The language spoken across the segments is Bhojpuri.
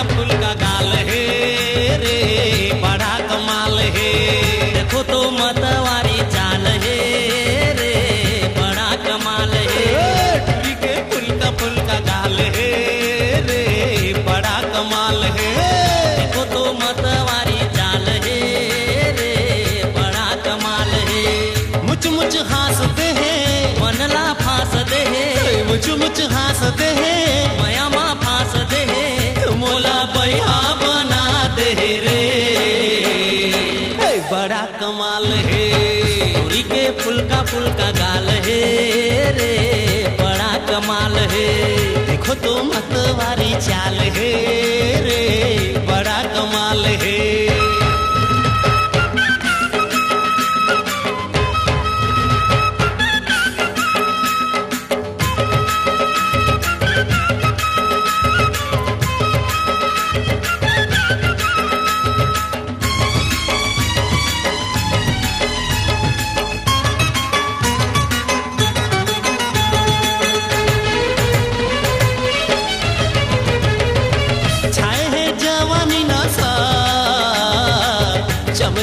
फुल्का गाल है रे बड़ा कमाल है। देखो तो मतवारी चाल है रे बड़ा कमाल है। टुरी के फुल्का गाल है रे बड़ा कमाल है। देखो तो मतवारी चाल है रे बड़ा कमाल है। मुच मुच हंसते हैं मनला फांस दे है। मुच मुच हंसते हैं मया माँ फांस दे है। मोला बैहा बना दे रे बड़ा कमाल है। टुरी के फुल्का गाल है रे बड़ा कमाल है। देखो तो मतवारी चाल है रे बड़ा कमाल है।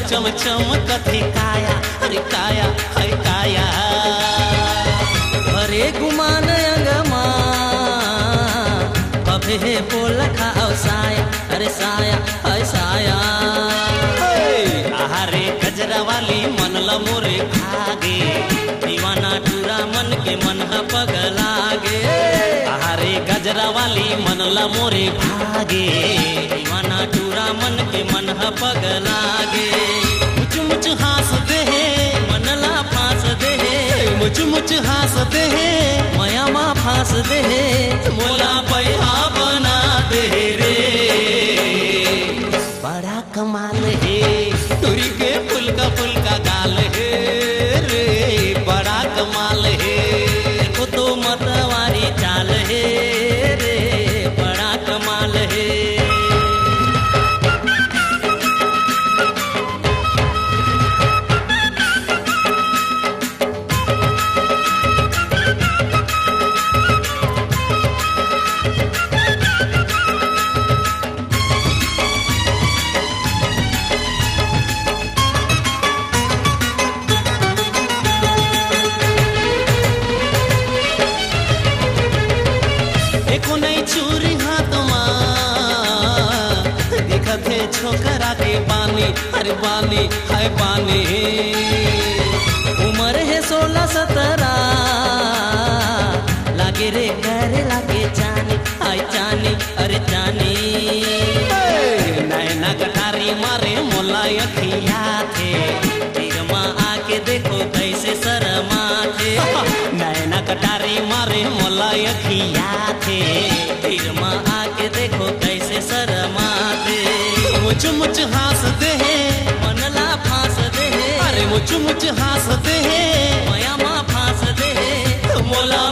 चम चमकती काया अरे काया है काया। अरे गुमान अंगमा कभे है पोलखा और साया अरे साया है साया। आहारे गजरा वाली मन लमोरे भागे दीवाना टूरा मन के मन पगलागे। आहारे गजरा वाली मन लमोरे भागे दीवाना टूरा मन के मन पगलागे। मुच हंसते हैं मनला फांस दे है। मुच मुच हंसते हैं मया माँ फांस दे है। मोला बैहा बना दे रे बड़ा कमाल है। टुरी के फुल्का गाल है रे बड़ा कमाल है। देखो तो मतवारी चाल है रे बड़ा कमाल है। चूरी हाथ दिखत है छोकरा के बानी अरे बानी है बानी। उम्र है 16-17 लागे रे करे लागे जानी आई जानी अरे जानी। नैना कटारी मारे मोला अखिया थे तीरमा आके देखो कैसे शर्मा थे। नैना कटारी मारे मोला अखिया थे तीरमा आके देखो कैसे शर्मा थे। मुच मुच हंसते हैं मनला फांस दे है। अरे मुच मुच हंसते हैं मया माँ फांस दे है। मोला